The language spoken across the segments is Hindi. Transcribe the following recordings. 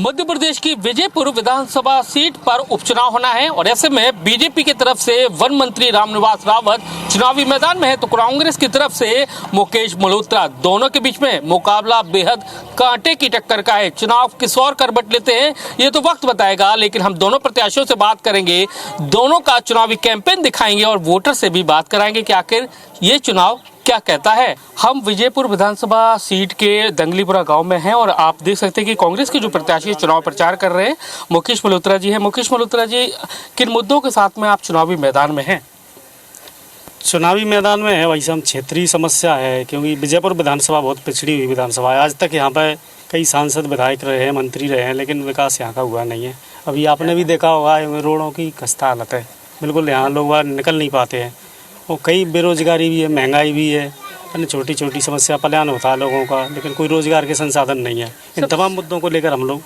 मध्य प्रदेश की विजयपुर विधानसभा सीट पर उपचुनाव होना है और ऐसे में बीजेपी की तरफ से वन मंत्री रामनिवास रावत चुनावी मैदान में है तो कांग्रेस की तरफ से मुकेश मल्होत्रा। दोनों के बीच में मुकाबला बेहद कांटे की टक्कर का है। चुनाव किस ओर करवट लेते हैं ये तो वक्त बताएगा, लेकिन हम दोनों प्रत्याशियों से बात करेंगे, दोनों का चुनावी कैंपेन दिखाएंगे और वोटर से भी बात कराएंगे कि आखिर ये चुनाव क्या कहता है। हम विजयपुर विधानसभा सीट के दंगलीपुरा गांव में हैं और आप देख सकते हैं कि कांग्रेस के जो प्रत्याशी चुनाव प्रचार कर रहे हैं मुकेश मल्होत्रा जी हैं। मुकेश मल्होत्रा जी, किन मुद्दों के साथ में आप चुनावी मैदान में हैं? चुनावी मैदान में है भाई साहब, क्षेत्रीय समस्या है क्योंकि विजयपुर विधानसभा बहुत पिछड़ी हुई विधानसभा है। आज तक यहाँ पर कई सांसद विधायक रहे हैं, मंत्री रहे हैं, लेकिन विकास यहाँ का हुआ नहीं है। अभी आपने भी देखा होगा रोडों की खस्ता हालत है, बिल्कुल यहाँ लोग बाहर निकल नहीं पाते हैं और कई बेरोजगारी भी है, महंगाई भी है, अन्य छोटी छोटी समस्या पलायन होता है लोगों का, लेकिन कोई रोजगार के संसाधन नहीं है। इन तमाम मुद्दों को लेकर हम लोग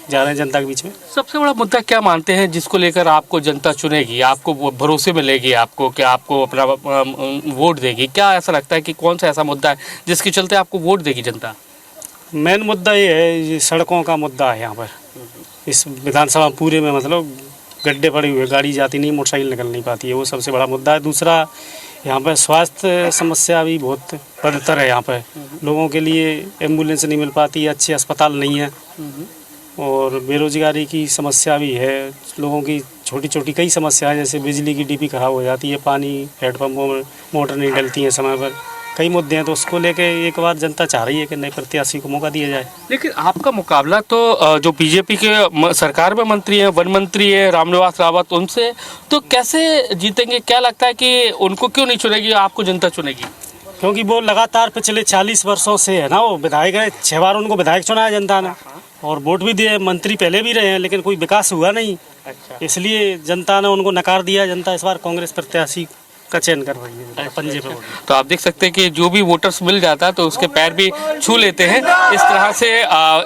जा रहे हैं जनता के बीच में। सबसे बड़ा मुद्दा क्या मानते हैं जिसको लेकर आपको जनता चुनेगी, आपको भरोसे में लेगी, आपको कि आपको अपना वोट देगी? क्या ऐसा लगता है कि कौन सा ऐसा मुद्दा है जिसके चलते आपको वोट देगी जनता? मेन मुद्दा ये है, ये सड़कों का मुद्दा है। यहाँ पर इस विधानसभा पूरे में मतलब गड्ढे पड़े हुए, गाड़ी जाती नहीं, मोटरसाइकिल निकल नहीं पाती है, वो सबसे बड़ा मुद्दा है। दूसरा, यहाँ पर स्वास्थ्य समस्या भी बहुत बदतर है। यहाँ पर लोगों के लिए एम्बुलेंस नहीं मिल पाती, अच्छे अस्पताल नहीं है और बेरोजगारी की समस्या भी है। लोगों की छोटी छोटी कई समस्या है, जैसे बिजली की डीपी खराब हो जाती है, पानी हैंडपम्पों में मोटर नहीं डलती है समय पर, कई मुद्दे हैं। तो उसको लेके एक बार जनता चाह रही है कि नए प्रत्याशी को मौका दिया जाए। लेकिन आपका मुकाबला तो जो बीजेपी के सरकार में मंत्री हैं, वन मंत्री है रामनिवास रावत, उनसे तो कैसे जीतेंगे? क्या लगता है कि उनको क्यों नहीं चुनेगी, आपको जनता चुनेगी? क्योंकि वो लगातार पिछले 40 वर्षों से है ना, वो विधायक है, 6 बार उनको विधायक चुना है जनता ने और वोट भी दिए, मंत्री पहले भी रहे हैं, लेकिन कोई विकास हुआ नहीं। अच्छा। इसलिए जनता ने उनको नकार दिया। जनता इस बार कांग्रेस प्रत्याशी का चयन कर रही है पंजे पे। तो आप देख सकते हैं कि जो भी वोटर्स मिल जाता है तो उसके पैर भी छू लेते हैं। इस तरह से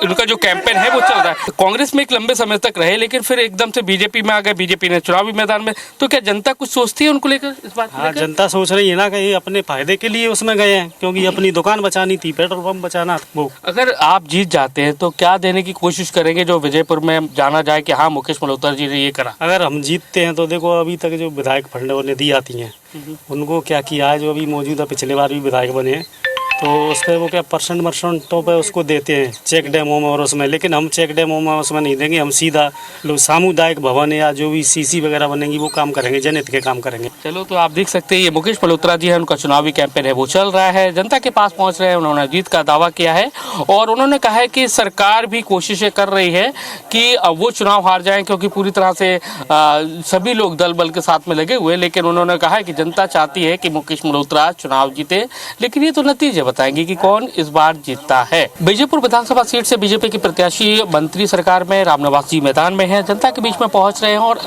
इनका जो कैंपेन है वो चल रहा है। कांग्रेस में एक लंबे समय तक रहे, लेकिन फिर एकदम से बीजेपी में आ गए, बीजेपी ने चुनावी मैदान में, तो क्या जनता कुछ सोचती है उनको लेकर इस बात? हाँ, जनता सोच रही है ना कि अपने फायदे के लिए उसमें गए हैं, क्योंकि अपनी दुकान बचानी थी, पेट्रोल पंप बचाना वो। अगर आप जीत जाते हैं तो क्या देने की कोशिश करेंगे जो विजयपुर में जाना जाए कि हाँ मुकेश मल्होत्रा जी ने ये करा? अगर हम जीतते हैं तो देखो, अभी तक जो विधायक फंड उन्हें दी जाती हैं उनको क्या किया है, जो अभी मौजूदा पिछले बार भी विधायक बने हैं, तो उस पर वो क्या परसेंटों पे उसको देते हैं चेक डेमो में और उसमें। लेकिन हम चेक डेमो में उसमें नहीं देंगे, हम सीधा लोग सामुदायिक भवन या जो भी सीसी वगैरह बनेंगी वो काम करेंगे, जनहित के काम करेंगे। चलो, तो आप देख सकते हैं ये मुकेश मल्होत्रा जी है, उनका चुनावी कैंपेन है वो चल रहा है, जनता के पास पहुंच रहे हैं, उन्होंने जीत का दावा किया है और उन्होंने कहा है कि सरकार भी कोशिशें कर रही है कि वो चुनाव हार जाएं, क्योंकि पूरी तरह से सभी लोग दल बल के साथ में लगे हुए। लेकिन उन्होंने कहा है कि जनता चाहती है कि मुकेश मल्होत्रा चुनाव जीते, लेकिन ये तो नतीजे बताएंगे कि कौन इस बार जीतता है। बीजेपुर विधानसभा सीट से बीजेपी के प्रत्याशी मंत्री सरकार में रामनिवास जी मैदान में हैं, जनता के बीच में पहुंच रहे हैं और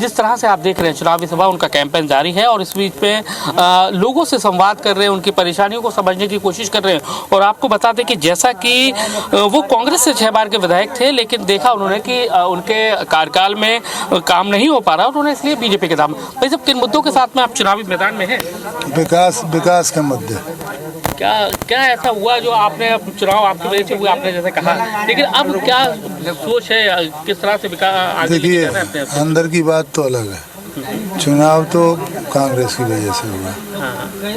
जिस तरह से आप देख रहे हैं चुनावी सभा, उनका कैंपेन जारी है और इस बीच में लोगों से संवाद कर रहे हैं, उनकी परेशानियों को समझने की कोशिश कर रहे हैं। और आपको बता दें कि जैसा कि वो कांग्रेस से 6 बार के विधायक थे, लेकिन देखा उन्होंने कि उनके कार्यकाल में काम नहीं हो पा रहा, उन्होंने इसलिए बीजेपी के दाम। भाई साहब, किन मुद्दों के साथ में आप चुनावी मैदान में हैं? विकास के मुद्दे। क्या ऐसा हुआ जो आपने चुनाव आपकी वजह से हुआ, आपने जैसे कहा, लेकिन अब क्या सोच है, किस तरह से विकास? देखिए, अंदर की बात तो अलग है। चुनाव तो कांग्रेस की वजह से हुआ,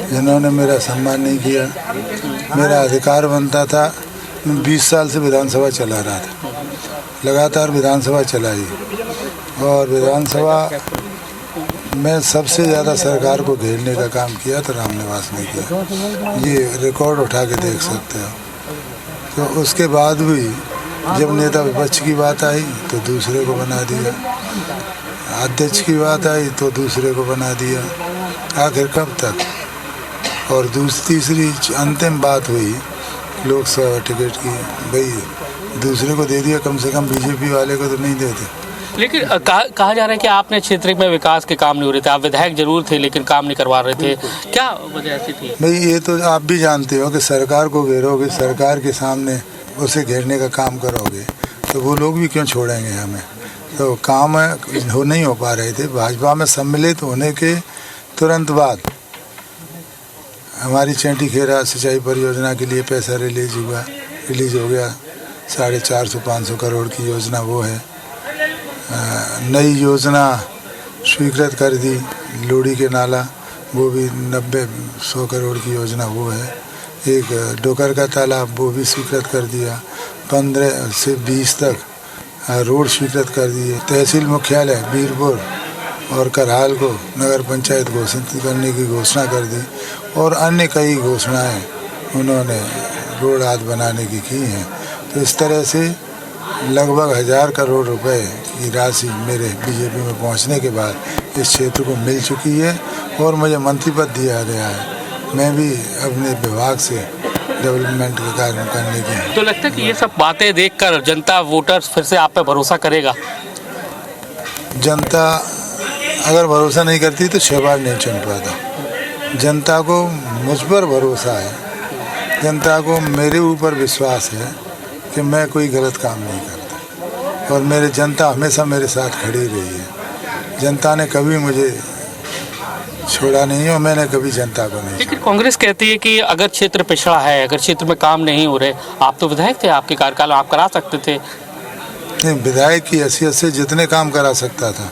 जिन्होंने मेरा सम्मान नहीं किया। मेरा अधिकार बनता था, मैं 20 साल से विधानसभा चला रहा था, लगातार विधानसभा चलाई और विधानसभा मैं सबसे ज़्यादा सरकार को घेरने का काम किया तो रामनिवास ने किया। ये रिकॉर्ड उठा के देख सकते हो। तो उसके बाद भी जब नेता विपक्ष की बात आई तो दूसरे को बना दिया, अध्यक्ष की बात आई तो दूसरे को बना दिया। आखिर कब तक? और तीसरी अंतिम बात हुई लोकसभा टिकट की, भाई दूसरे को दे दिया, कम से कम बीजेपी वाले को तो नहीं देते। लेकिन कहा जा रहा है कि आपने क्षेत्र में विकास के काम नहीं हो रहे थे, आप विधायक जरूर थे लेकिन काम नहीं करवा रहे थे, क्या वजह ऐसी थी? भाई ये तो आप भी जानते हो कि सरकार को घेरोगे, सरकार के सामने उसे घेरने का काम करोगे तो वो लोग भी क्यों छोड़ेंगे हमें? तो काम नहीं हो पा रहे थे। भाजपा में सम्मिलित होने के तुरंत बाद हमारी चैंटी खेरा सिंचाई परियोजना के लिए पैसा रिलीज हो गया, 450-500 करोड़ की योजना वो है। नई योजना स्वीकृत कर दी, लोड़ी के नाला, वो भी 90-100 करोड़ की योजना वो है। एक डोकर का तालाब वो भी स्वीकृत कर दिया। 15 से 20 तक रोड स्वीकृत कर दिए। तहसील मुख्यालय बीरपुर और करहाल को नगर पंचायत घोषित करने की घोषणा कर दी और अन्य कई घोषणाएं उन्होंने रोड आदि बनाने की हैं। तो इस तरह से लगभग 1000 करोड़ रुपए की राशि मेरे बीजेपी में पहुंचने के बाद इस क्षेत्र को मिल चुकी है और मुझे मंत्री पद दिया गया है। मैं भी अपने विभाग से डेवलपमेंट के कार्य करने की। तो लगता है कि ये सब बातें देखकर जनता वोटर्स फिर से आप पे भरोसा करेगा? जनता अगर भरोसा नहीं करती तो 6 बार नहीं चुन पाता। जनता को मुझ पर भरोसा है, जनता को मेरे ऊपर विश्वास है कि मैं कोई गलत काम नहीं करता और मेरे जनता हमेशा मेरे साथ खड़ी रही है। जनता ने कभी मुझे छोड़ा नहीं और मैंने कभी जनता को नहीं। लेकिन कांग्रेस कहती है कि अगर क्षेत्र पिछड़ा है, अगर क्षेत्र में काम नहीं हो रहे, आप तो विधायक थे, आपके कार्यकाल में आप करा सकते थे। नहीं, विधायक की हैसियत से जितने काम करा सकता था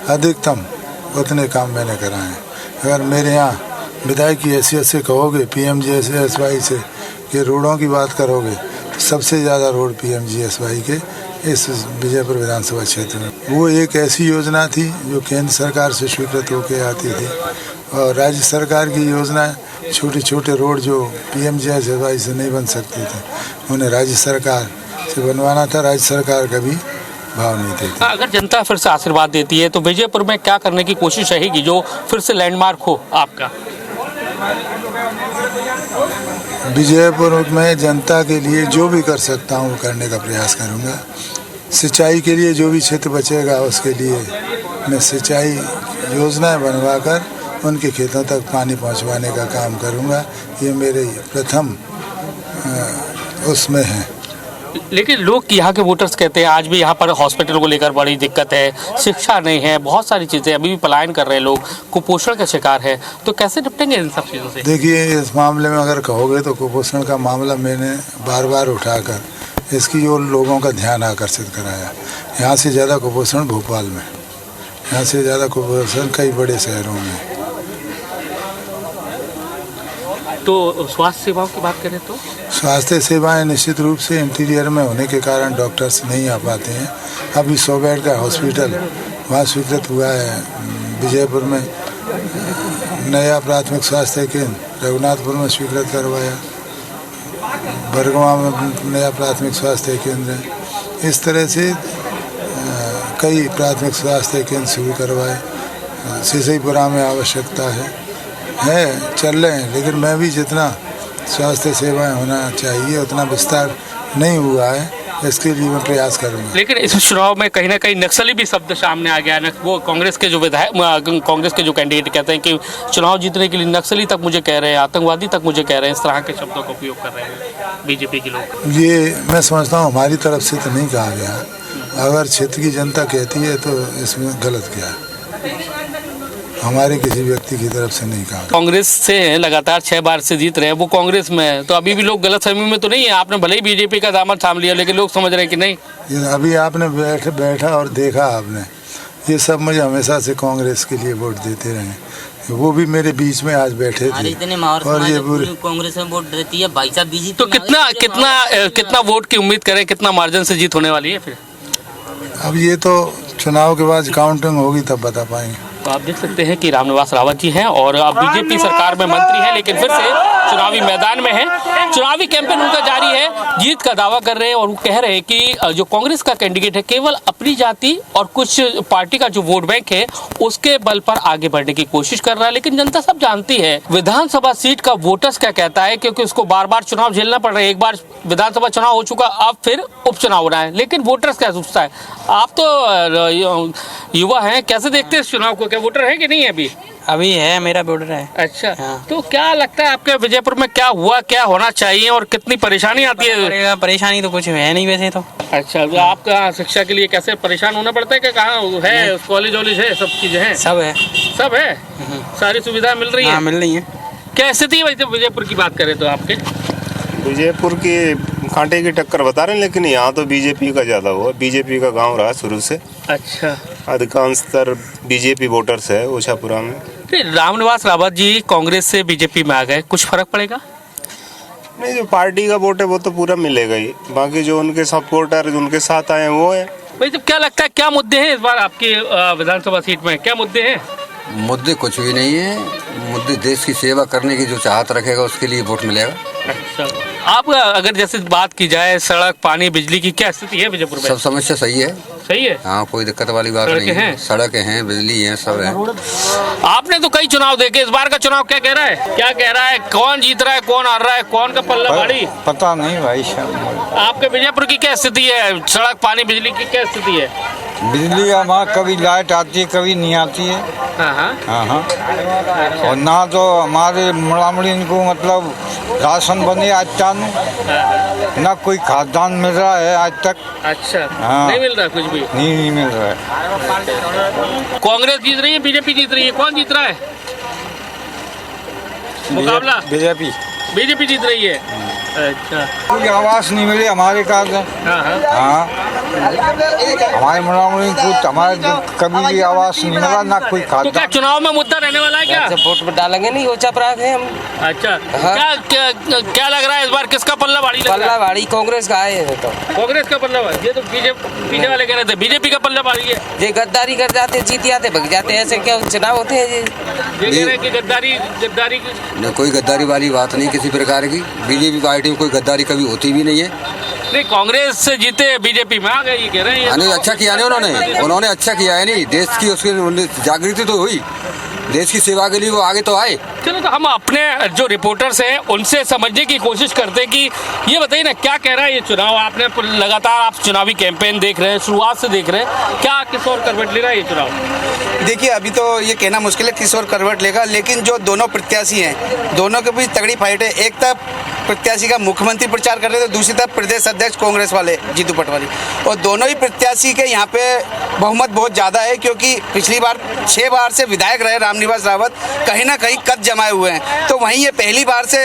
अधिकतम उतने काम मैंने कराए। अगर मेरे यहाँ विधायक की हैसियत से कहोगे PMGSY से कि रोडों की बात करोगे तो सबसे ज़्यादा रोड PMGSY के इस विजयपुर विधानसभा क्षेत्र में। वो एक ऐसी योजना थी जो केंद्र सरकार से स्वीकृत होकर आती थी और राज्य सरकार की योजना छोटे छोटे रोड जो PMGSY से नहीं बन सकते थे उन्हें राज्य सरकार से बनवाना था। राज्य सरकार का भी भाव नहीं देती। अगर जनता फिर से आशीर्वाद देती है तो विजयपुर में क्या करने की कोशिश रहेगी जो फिर से लैंडमार्क हो आपका? विजयपुर में जनता के लिए जो भी कर सकता हूँ वो करने का प्रयास करूँगा। सिंचाई के लिए जो भी क्षेत्र बचेगा उसके लिए मैं सिंचाई योजनाएं बनवाकर उनके खेतों तक पानी पहुँचवाने का काम करूँगा। ये मेरे प्रथम उसमें है। लेकिन लोग यहाँ के वोटर्स कहते हैं आज भी यहाँ पर हॉस्पिटल को लेकर बड़ी दिक्कत है, शिक्षा नहीं है, बहुत सारी चीज़ें, अभी भी पलायन कर रहे हैं लोग, कुपोषण का शिकार है। तो कैसे निपटेंगे इन सब चीज़ों से? देखिए, इस मामले में अगर कहोगे तो कुपोषण का मामला मैंने बार बार उठाकर इसकी ओर लोगों का ध्यान आकर्षित कराया। यहाँ से ज़्यादा कुपोषण भोपाल में, यहाँ से ज़्यादा कुपोषण कई बड़े शहरों में। तो स्वास्थ्य सेवाओं की बात करें तो स्वास्थ्य सेवाएं निश्चित रूप से इंटीरियर में होने के कारण डॉक्टर्स नहीं आ पाते हैं। अभी 100 बेड का हॉस्पिटल वहाँ स्वीकृत हुआ है। विजयपुर में नया प्राथमिक स्वास्थ्य केंद्र रघुनाथपुर में स्वीकृत करवाया, बरगवा में नया प्राथमिक स्वास्थ्य केंद्र है। इस तरह से कई प्राथमिक स्वास्थ्य केंद्र शुरू करवाए। सिसईपुरा में आवश्यकता है चल रहे हैं, लेकिन मैं भी जितना स्वास्थ्य सेवाएं होना चाहिए उतना विस्तार नहीं हुआ है, इसके लिए मैं प्रयास करूंगा। लेकिन इस चुनाव में कहीं ना कहीं नक्सली भी शब्द सामने आ गया है। वो कांग्रेस के जो विधायक, कांग्रेस के जो कैंडिडेट कहते हैं कि चुनाव जीतने के लिए नक्सली तक मुझे कह रहे हैं, आतंकवादी तक मुझे कह रहे हैं, इस तरह के शब्दों का उपयोग कर रहे हैं बीजेपी के लोग। ये मैं समझता हूँ हमारी तरफ से तो नहीं कहा गया। अगर क्षेत्र की जनता कहती है तो इसमें गलत क्या है, हमारे किसी व्यक्ति की तरफ से नहीं कहा। कांग्रेस से लगातार 6 बार से जीत रहे हैं, वो कांग्रेस में है, तो अभी भी लोग गलतफहमी में तो नहीं है? आपने भले ही बीजेपी का दामन थाम लिया लेकिन लोग समझ रहे हैं कि नहीं। अभी आपने बैठा और देखा आपने, ये सब मुझे हमेशा से कांग्रेस के लिए वोट देते रहे। वो भी मेरे बीच में आज बैठे थे और ये पूरी कांग्रेस में वोट देती है भाई साहब बीजेपी। तो कितना वोट की उम्मीद करें, कितना मार्जिन से जीत होने वाली है फिर? अब ये तो चुनाव के बाद काउंटिंग होगी तब बता पाएंगे। तो आप देख सकते हैं कि रामनिवास रावत जी हैं और अब बीजेपी सरकार में मंत्री हैं, लेकिन फिर से चुनावी मैदान में है। चुनावी कैंपेन उनका जारी है, जीत का दावा कर रहे हैं और वो कह रहे हैं कि जो कांग्रेस का कैंडिडेट है केवल अपनी जाति और कुछ पार्टी का जो वोट बैंक है उसके बल पर आगे बढ़ने की कोशिश कर रहा है। लेकिन जनता सब जानती है विधानसभा सीट का वोटर्स क्या कहता है, क्योंकि उसको बार बार चुनाव झेलना पड़ रहा है। एक बार विधानसभा चुनाव हो चुका, अब फिर उपचुनाव हो रहा है, लेकिन वोटर्स क्या सोचता है? आप तो युवा हैं, कैसे देखते हैं इस चुनाव को? क्या वोटर है कि नहीं है? अभी है, मेरा वोटर है। अच्छा, तो क्या लगता है आपके विजयपुर में क्या हुआ, क्या होना चाहिए और कितनी परेशानी आती है? परेशानी तो कुछ है नहीं वैसे तो। अच्छा, तो आपका शिक्षा के लिए कैसे परेशान होना पड़ता है? क्या कहाँ है, कॉलेज वॉलेज है, सब चीजें हैं? सब है, सब है, सारी सुविधा मिल रही है? मिल रही है। क्या स्थिति है वैसे विजयपुर की बात करें तो आपके? विजयपुर की कांटे की टक्कर बता रहे हैं, लेकिन यहाँ तो बीजेपी का ज़्यादा हुआ। बीजेपी का गांव रहा शुरू से, अच्छा, अधिकांशतर बीजेपी वोटर्स है ओछापुरा में। फिर रामनिवास रावत जी कांग्रेस से बीजेपी में आ गए, कुछ फर्क पड़ेगा? नहीं, जो पार्टी का वोट है वो तो पूरा मिलेगा ही, बाकी जो उनके सपोर्टर उनके साथ आए हैं वो है। भाई जब क्या लगता है क्या मुद्दे हैं इस बार आपकी विधानसभा सीट में, क्या मुद्दे हैं? मुद्दे कुछ भी नहीं है, मुद्दे देश की सेवा करने की जो चाहत रखेगा उसके लिए वोट मिलेगा। अच्छा, आप अगर जैसे बात की जाए सड़क पानी बिजली की क्या स्थिति है विजयपुर में? सब समस्या सही है, सही है, हाँ कोई दिक्कत वाली बात सड़कें नहीं है। हैं? सड़कें हैं, बिजली है, सब है। आपने तो कई चुनाव देखे, इस बार का चुनाव क्या कह रहा है, क्या कह रहा है, कौन जीत रहा है, कौन हार रहा है, कौन का पल्ला भारी? पता नहीं भाई साहब। आपके विजयपुर की क्या स्थिति है, सड़क पानी बिजली की क्या स्थिति है? बिजली हमारा कभी लाइट आती है कभी नहीं आती है। हाँ हाँ, हाँ हाँ। और ना तो हमारे मुड़ामुड़ीन को मतलब राशन बने आज तक, ना कोई खाद्यान्न मिल रहा है आज तक। अच्छा, हाँ। नहीं मिल रहा कुछ भी? नहीं मिल रहा है। कांग्रेस जीत रही है, बीजेपी जीत रही है, कौन जीत रहा है मुकाबला? बीजेपी बीजेपी जीत रही है। अच्छा, कोई आवास नहीं मिले हमारे कार्ड में। हाँ हाँ, हाँ, हमारे मुड़ामुड़ीन को हमारे कभी भी आवास नहीं मिला, ना कोई तो क्या खाद्यान्न। चुनाव में मुद्दा रहने वाला है क्या? वोट डालेंगे नहीं, ओछा प्राग है हम। अच्छा, हाँ। क्या क्या क्या लग रहा है इस बार किसका पल्ला भारी लग रहा पल्ला है? भारी कांग्रेस का है तो। कांग्रेस का पल्ला भारी, ये तो बीजेपी पीछे वाले कह रहे थे बीजेपी का पल्ला भारी है। ये गद्दारी कर जाते, जीत जाते, भग जाते, ऐसे क्या चुनाव होते हैं? ये कह रहे हैं कि गद्दारी गद्दारी न कोई गद्दारी वाली बात नहीं किसी प्रकार की, बीजेपी पार्टी में कोई गद्दारी कभी होती भी नहीं है। नहीं, कांग्रेस से जीते बीजेपी में आ गए ये कह रहे हैं। नहीं, अच्छा किया नहीं उन्होंने अच्छा किया है। नहीं, देश की उसकी जागृति तो हुई, देश की सेवा के लिए वो आगे तो आए। चलो, तो हम अपने जो रिपोर्टर्स हैं उनसे समझने की कोशिश करते हैं कि ये बताइए ना क्या कह रहा है ये चुनाव। आपने लगातार आप चुनावी कैंपेन देख रहे हैं, शुरुआत से देख रहे हैं, क्या किस ओर करवट ले रहा है ये चुनाव? देखिए, अभी तो ये कहना मुश्किल है किस ओर करवट लेगा, लेकिन जो दोनों प्रत्याशी हैं दोनों के बीच तगड़ी फाइट है। एक तरफ प्रत्याशी का मुख्यमंत्री प्रचार कर रहे थे, दूसरी तरफ प्रदेश अध्यक्ष कांग्रेस वाले जीतू पटवारी, और दोनों ही प्रत्याशी के यहाँ पे बहुमत बहुत ज़्यादा है, क्योंकि पिछली बार 6 बार से विधायक रहे रामनिवास रावत, कहीं ना कहीं कद जमाए हुए हैं। तो वहीं ये पहली बार से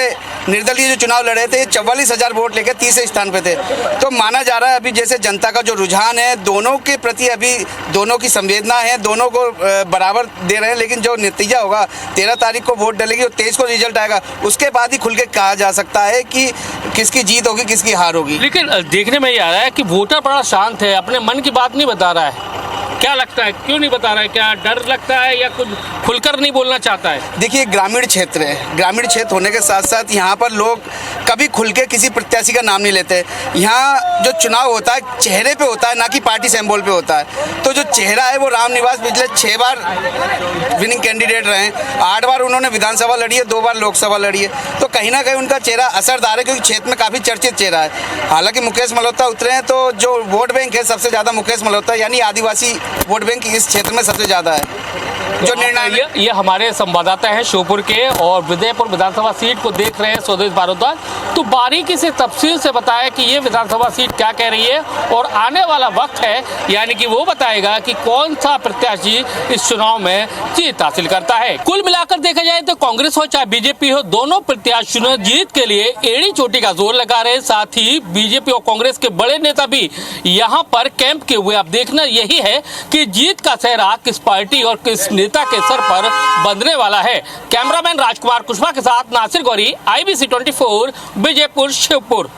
निर्दलीय जो चुनाव लड़े थे 44,000 वोट लेकर तीसरे स्थान पे थे। तो माना जा रहा है अभी जैसे जनता का जो रुझान है दोनों के प्रति, अभी दोनों की संवेदना है, दोनों को बराबर दे रहे हैं, लेकिन जो नतीजा होगा 13 तारीख को वोट डलेगी और 23 को रिजल्ट आएगा, उसके बाद ही खुल के कहा जा सकता है कि किसकी जीत होगी किसकी हार होगी। लेकिन देखने में ये आ रहा है कि वोटर बड़ा शांत है, अपने मन की बात नहीं बता रहा है। क्या लगता है क्यों नहीं बता रहा है? क्या डर लगता है या कुछ खुलकर नहीं बोलना चाहता है? देखिए, ग्रामीण क्षेत्र है, ग्रामीण क्षेत्र होने के साथ साथ यहाँ पर लोग कभी खुल के किसी प्रत्याशी का नाम नहीं लेते। यहाँ जो चुनाव होता है चेहरे पे होता है, ना कि पार्टी सिंबल पे होता है। तो जो चेहरा है वो रामनिवास पिछले 6 बार विनिंग कैंडिडेट रहे हैं, 8 बार उन्होंने विधानसभा लड़ी है, 2 बार लोकसभा लड़ी है। तो कहीं ना कहीं उनका चेहरा असरदार है, क्योंकि क्षेत्र में काफ़ी चर्चित चेहरा है। हालांकि मुकेश मल्होत्रा उतरे हैं, तो जो वोट बैंक है सबसे ज़्यादा मुकेश मल्होत्रा यानी आदिवासी वोट बैंक इस क्षेत्र में सबसे ज़्यादा है। जो निर्णय ये हमारे संवाददाता हैं श्योपुर के और विजयपुर विधानसभा सीट को देख रहे हैं स्वदेश भारद्वाज, तो बारीकी से तफसील से बताया कि ये विधानसभा सीट क्या कह रही है और आने वाला वक्त है यानी कि वो बताएगा कि कौन सा प्रत्याशी इस चुनाव में जीत हासिल करता है। कुल मिलाकर देखा जाए तो कांग्रेस हो चाहे बीजेपी हो, दोनों प्रत्याशियों जीत के लिए एड़ी चोटी का जोर लगा रहे। साथ ही बीजेपी और कांग्रेस के बड़े नेता भी यहाँ पर कैंप किए हुए। अब देखना यही है कि जीत का सेहरा किस पार्टी और किस नेता के सर पर बंधने वाला है। कैमरामैन राजकुमार कुशवाहा के साथ नासिर गौरी, IBC 24, विजयपुर शिवपुर।